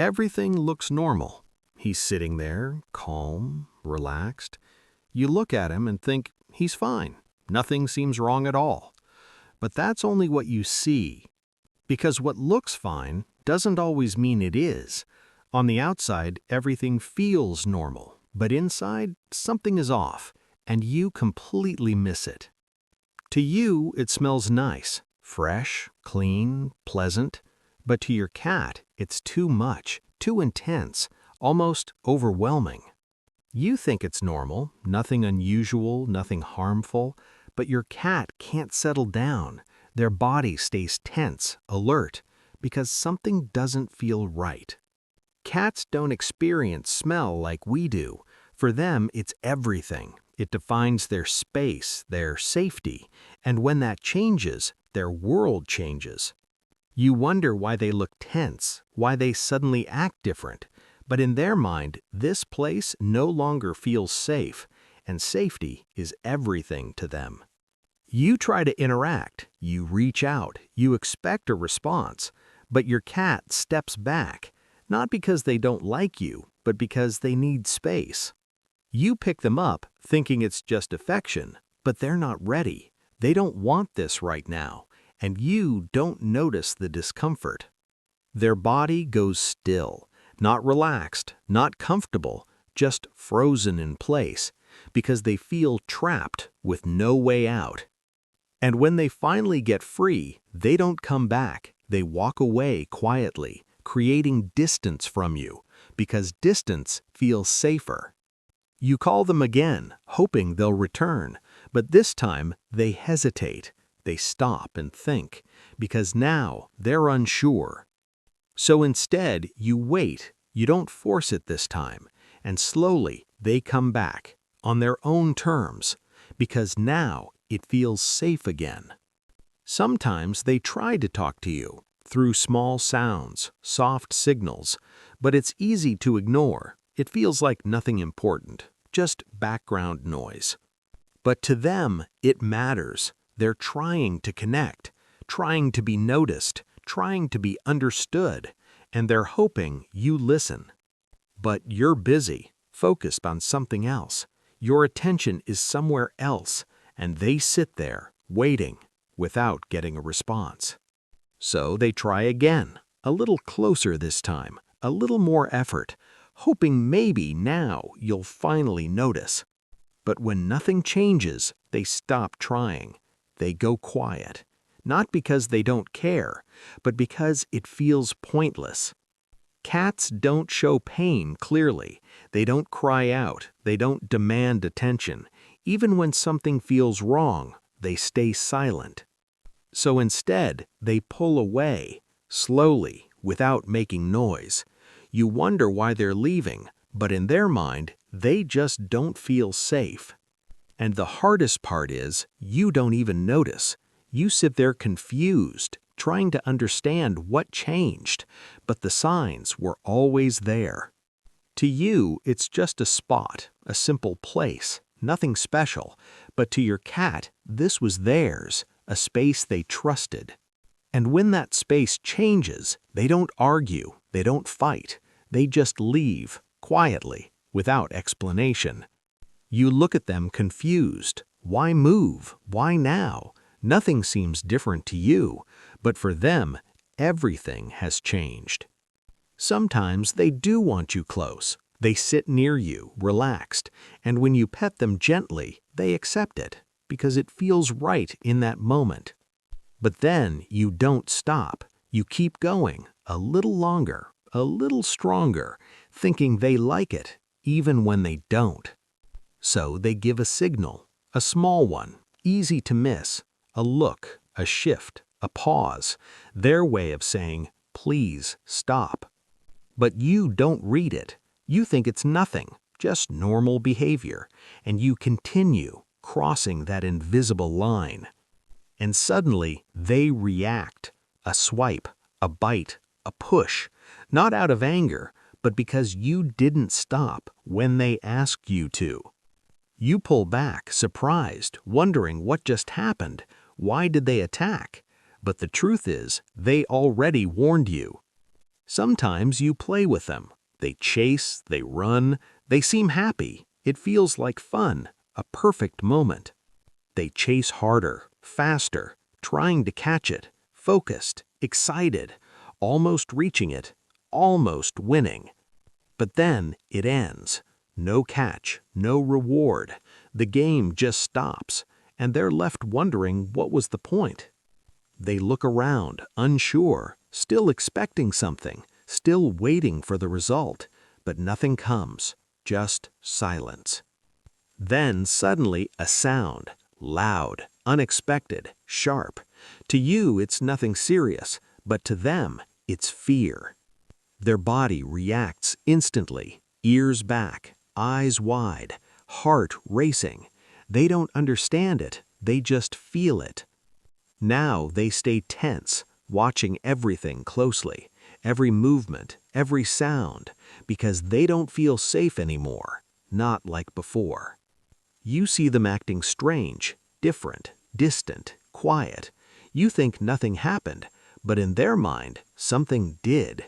Everything looks normal. He's sitting there, calm, relaxed. You look at him and think, he's fine. Nothing seems wrong at all. But that's only what you see. Because what looks fine doesn't always mean it is. On the outside, everything feels normal, but inside, something is off, and you completely miss it. To you, it smells nice, fresh, clean, pleasant, but to your cat, it's too much, too intense, almost overwhelming. You think it's normal, nothing unusual, nothing harmful, but your cat can't settle down. Their body stays tense, alert, because something doesn't feel right. Cats don't experience smell like we do. For them, it's everything. It defines their space, their safety, and when that changes, their world changes. You wonder why they look tense, why they suddenly act different, but in their mind, this place no longer feels safe, and safety is everything to them. You try to interact, you reach out, you expect a response, but your cat steps back, not because they don't like you, but because they need space. You pick them up, thinking it's just affection, but they're not ready. They don't want this right now, and you don't notice the discomfort. Their body goes still, not relaxed, not comfortable, just frozen in place, because they feel trapped with no way out. And when they finally get free, they don't come back. They walk away quietly, creating distance from you, because distance feels safer. You call them again, hoping they'll return, but this time they hesitate. They stop and think, because now they're unsure. So instead, you wait. You don't force it this time, and slowly they come back, on their own terms, because now it feels safe again. Sometimes they try to talk to you through small sounds, soft signals, but it's easy to ignore. It feels like nothing important, just background noise. But to them, it matters. They're trying to connect, trying to be noticed, trying to be understood, and they're hoping you listen. But you're busy, focused on something else. Your attention is somewhere else, and they sit there, waiting, without getting a response. So they try again, a little closer this time, a little more effort, hoping maybe now you'll finally notice. But when nothing changes, they stop trying. They go quiet, not because they don't care, but because it feels pointless. Cats don't show pain clearly. They don't cry out. They don't demand attention. Even when something feels wrong, they stay silent. So instead, they pull away, slowly, without making noise. You wonder why they're leaving, but in their mind, they just don't feel safe. And the hardest part is, you don't even notice. You sit there confused, trying to understand what changed, but the signs were always there. To you, it's just a spot, a simple place, nothing special, but to your cat, this was theirs, a space they trusted. And when that space changes, they don't argue, they don't fight, they just leave, quietly, without explanation. You look at them confused. Why move? Why now? Nothing seems different to you, but for them, everything has changed. Sometimes they do want you close. They sit near you, relaxed, and when you pet them gently, they accept it, because it feels right in that moment. But then you don't stop. You keep going, a little longer, a little stronger, thinking they like it, even when they don't. So they give a signal, a small one, easy to miss, a look, a shift, a pause, their way of saying, please stop. But you don't read it. You think it's nothing, just normal behavior, and you continue crossing that invisible line. And suddenly they react, a swipe, a bite, a push, not out of anger, but because you didn't stop when they asked you to. You pull back, surprised, wondering what just happened. Why did they attack? But the truth is, they already warned you. Sometimes you play with them. They chase, they run, they seem happy. It feels like fun, a perfect moment. They chase harder, faster, trying to catch it, focused, excited, almost reaching it, almost winning. But then it ends. No catch, no reward. The game just stops, and they're left wondering what was the point. They look around, unsure, still expecting something, still waiting for the result, but nothing comes, just silence. Then suddenly a sound, loud, unexpected, sharp. To you it's nothing serious, but to them it's fear. Their body reacts instantly, ears back, eyes wide, heart racing. They don't understand it, they just feel it. Now they stay tense, watching everything closely, every movement, every sound, because they don't feel safe anymore, not like before. You see them acting strange, different, distant, quiet. You think nothing happened, but in their mind, something did.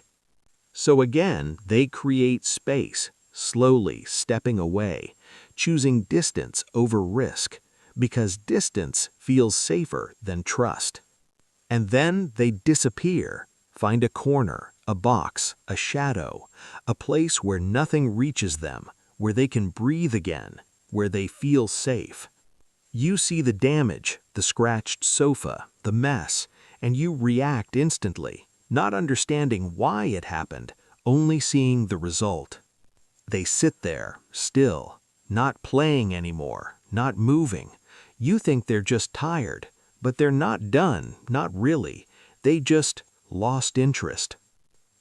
So again, they create space, slowly stepping away, choosing distance over risk, because distance feels safer than trust. And then they disappear, find a corner, a box, a shadow, a place where nothing reaches them, where they can breathe again, where they feel safe. You see the damage, the scratched sofa, the mess, and you react instantly, not understanding why it happened, only seeing the result. They sit there, still, not playing anymore, not moving. You think they're just tired, but they're not done, not really. They just lost interest.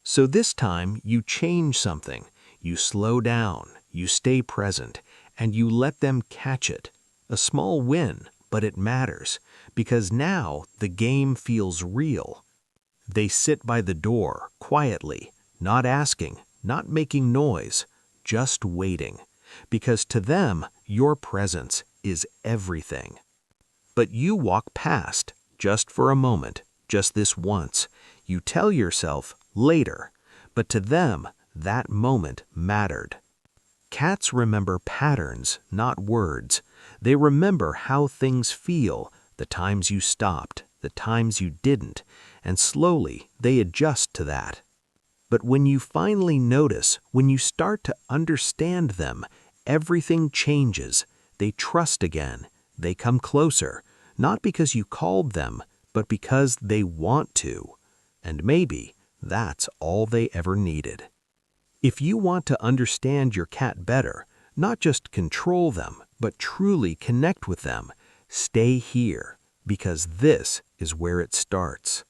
So this time you change something. You slow down, you stay present, and you let them catch it. A small win, but it matters, because now the game feels real. They sit by the door, quietly, not asking, not making noise, just waiting, because to them your presence is everything. But you walk past, just for a moment, just this once. You tell yourself, later, but to them, that moment mattered. Cats remember patterns, not words. They remember how things feel, the times you stopped, the times you didn't, and slowly they adjust to that. But when you finally notice, when you start to understand them, everything changes. They trust again. They come closer, not because you called them, but because they want to. And maybe that's all they ever needed. If you want to understand your cat better, not just control them, but truly connect with them, stay here, because this is where it starts.